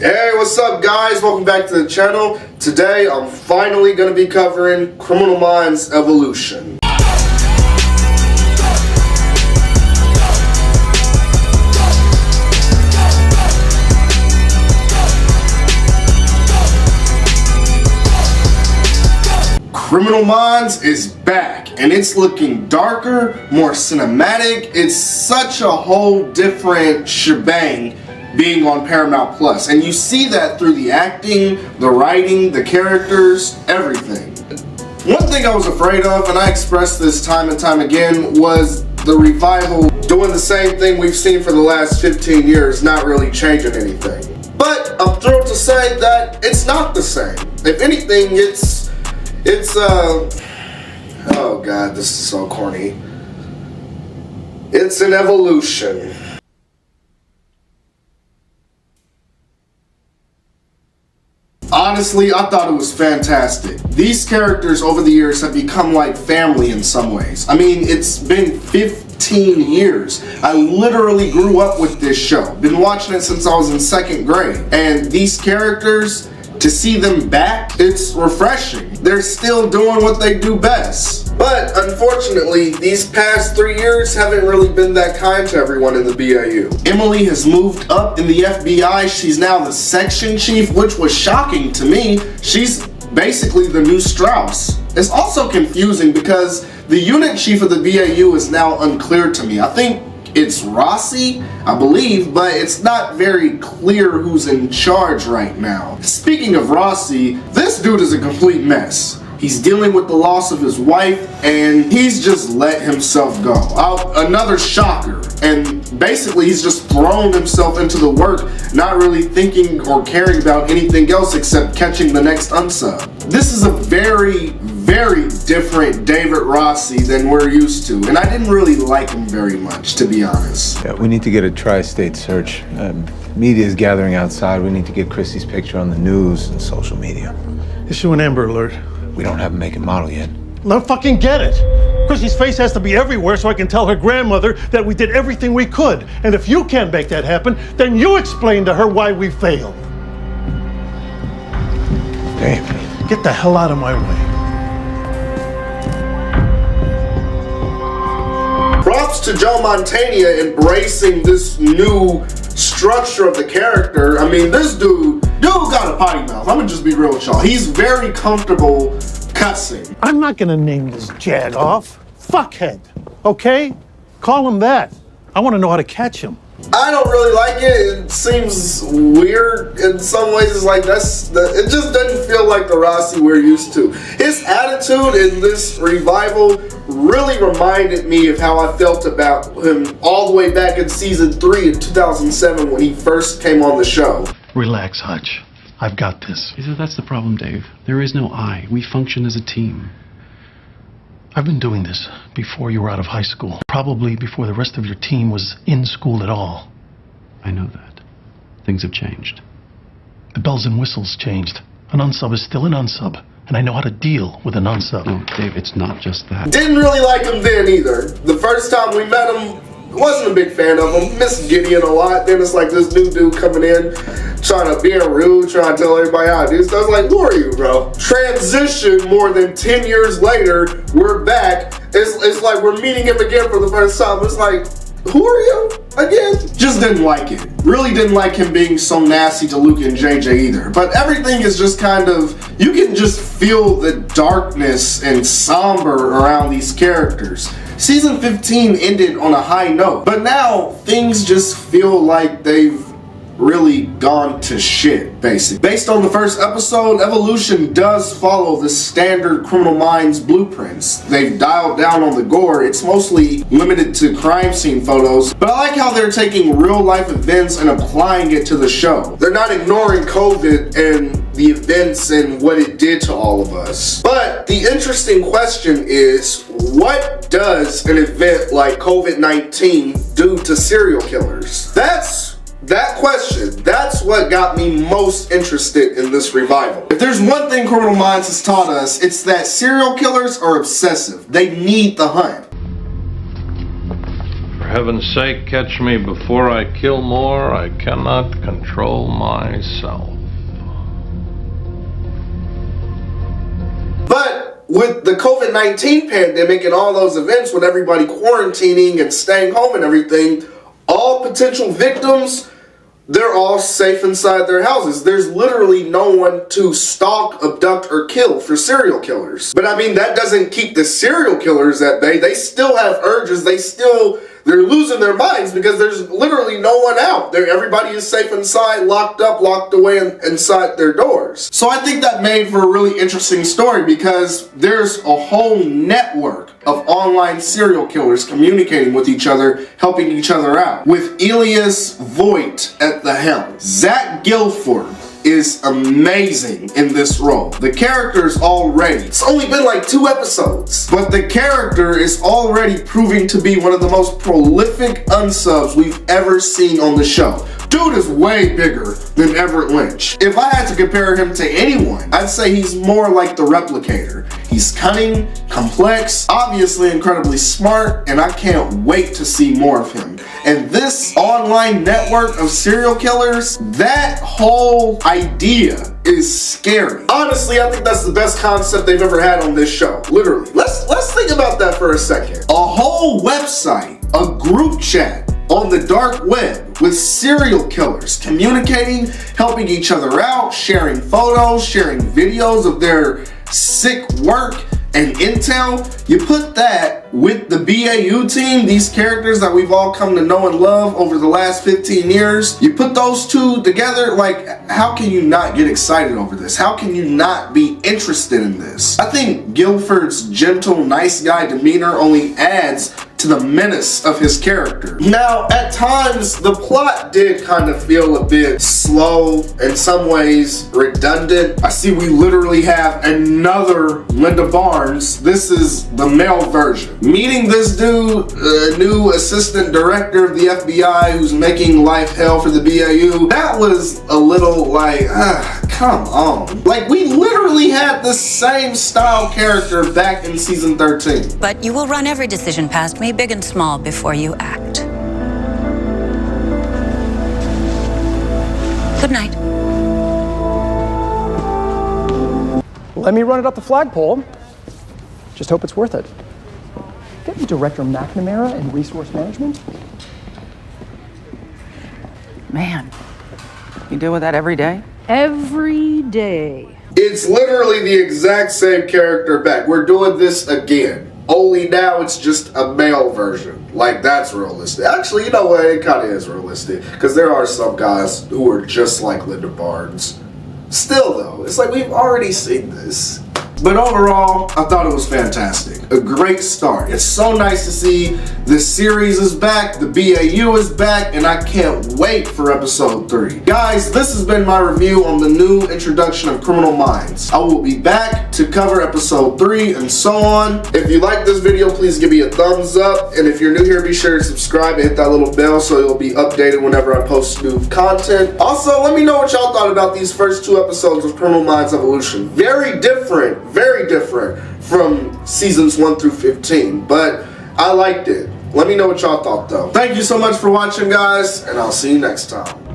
Hey, what's up guys? Welcome back to the channel. Today I'm finally going to be covering Criminal Minds Evolution. Criminal Minds is back and it's looking darker, more cinematic. It's such a whole different shebang being on Paramount Plus, and you see that through the acting, the writing, the characters, everything. One thing I was afraid of, and I expressed this time and time again, was the revival doing the same thing we've seen for the last 15 years, not really changing anything. But I'm thrilled to say that it's not the same. If anything, it's oh god, this is so corny. It's an evolution. Honestly, I thought it was fantastic. These characters over the years have become like family in some ways. I mean, it's been 15 years. I literally grew up with this show. Been watching it since I was in 2nd grade. And these characters, to see them back, it's refreshing. They're still doing what they do best. But unfortunately, these past 3 years haven't really been that kind to everyone in the BAU. Emily has moved up in the FBI. She's now the section chief, which was shocking to me. She's basically the new Strauss. It's also confusing because the unit chief of the BAU is now unclear to me. I think it's Rossi, I believe, but it's not very clear who's in charge right now. Speaking of Rossi, this dude is a complete mess. He's dealing with the loss of his wife, and he's just let himself go. Another shocker. And basically, he's just thrown himself into the work, not really thinking or caring about anything else except catching the next unsub. This is a very different David Rossi than we're used to, and I didn't really like him very much, to be honest. Yeah, we need to get a tri-state search. Media is gathering outside. We need to get Christie's picture on the news and social media. Issue an Amber Alert. We don't have a make and model yet. Let's fucking get it. Christie's face has to be everywhere so I can tell her grandmother that we did everything we could. And if you can't make that happen, then you explain to her why we failed. Dave. Get the hell out of my way. Props to Joe Mantegna embracing this new structure of the character. I mean, this dude got a potty mouth. I'm gonna just be real with y'all. He's very comfortable cussing. I'm not gonna name this jag-off. Fuckhead, okay? Call him that. I want to know how to catch him. I don't really like it. It seems weird in some ways. It's like it just doesn't feel like the Rossi we're used to. His attitude in this revival really reminded me of how I felt about him all the way back in season 3 in 2007 when he first came on the show. Relax, Hutch. I've got this. That's the problem, Dave. There is no I. We function as a team. I've been doing this before you were out of high school. Probably before the rest of your team was in school at all. I know that. Things have changed. The bells and whistles changed. An unsub is still an unsub, and I know how to deal with an unsub. No, Dave, it's not just that. Didn't really like him then either. The first time we met him, wasn't a big fan of him. Missed Gideon a lot. Then it's like this new dude coming in, trying to be rude, trying to tell everybody how to do stuff. I was like, who are you, bro? Transition more than 10 years later, we're back. It's like we're meeting him again for the first time. It's like, who are you again? Just didn't like it. Really didn't like him being so nasty to Luke and JJ either. But everything is just kind of, you can just feel the darkness and somber around these characters. Season 15 ended on a high note, but now things just feel like they've really gone to shit, basically. Based on the first episode, Evolution does follow the standard Criminal Minds blueprints. They've dialed down on the gore. It's mostly limited to crime scene photos, but I like how they're taking real life events and applying it to the show. They're not ignoring COVID and the events and what it did to all of us. But the interesting question is, what does an event like COVID-19 do to serial killers? That question, that's what got me most interested in this revival. If there's one thing Criminal Minds has taught us, it's that serial killers are obsessive. They need the hunt. heaven's sake, catch me before I kill more. I cannot control myself. But with the COVID-19 pandemic and all those events, with everybody quarantining and staying home and everything, all potential victims, they're all safe inside their houses. There's literally no one to stalk, abduct, or kill for serial killers. But I mean, that doesn't keep the serial killers at bay. They still have urges. They're losing their minds because there's literally no one out there. Everybody is safe inside, locked up, locked away inside their doors. So I think that made for a really interesting story because there's a whole network of online serial killers communicating with each other, helping each other out. With Elias Voigt at the helm, Zach Gilford is amazing in this role. The character's already, it's only been like 2 episodes, but the character is already proving to be one of the most prolific unsubs we've ever seen on the show. Dude is way bigger than Everett Lynch. If I had to compare him to anyone, I'd say he's more like the Replicator. He's cunning, complex, obviously incredibly smart, and I can't wait to see more of him. And this online network of serial killers, that whole idea is scary. Honestly, I think that's the best concept they've ever had on this show. Literally. Let's think about that for a second. A whole website, a group chat on the dark web with serial killers communicating, helping each other out, sharing photos, sharing videos of their sick work and intel. You put that with the BAU team, these characters that we've all come to know and love over the last 15 years, you put those two together, like, how can you not get excited over this? How can you not be interested in this? I think Guilford's gentle, nice guy demeanor only adds to the menace of his character. Now, at times, the plot did kind of feel a bit slow, in some ways redundant. I see we literally have another Linda Barnes. This is the male version. Meeting this dude, new assistant director of the FBI who's making life hell for the BAU, that was a little like, come on. Like, we literally had the same style character back in season 13. But you will run every decision past me, big and small, before you act. Good night. Let me run it up the flagpole. Just hope it's worth it. Get me Director McNamara in Resource Management. Man, you deal with that every day? Every day. It's literally the exact same character back. We're doing this again. Only now it's just a male version. Like, that's realistic. Actually, you know what? It kind of is realistic. Because there are some guys who are just like Linda Barnes. Still, though, it's like we've already seen this. But overall, I thought it was fantastic. A great start. It's so nice to see this series is back, the BAU is back, and I can't wait for episode 3. Guys, this has been my review on the new introduction of Criminal Minds. I will be back to cover episode 3 and so on. If you like this video, please give me a thumbs up. And if you're new here, be sure to subscribe and hit that little bell so you'll be updated whenever I post new content. Also, let me know what y'all thought about these first 2 episodes of Criminal Minds Evolution. Very different from seasons 1 through 15, but I liked it. Let me know what y'all thought though. Thank you so much for watching, guys, and I'll see you next time.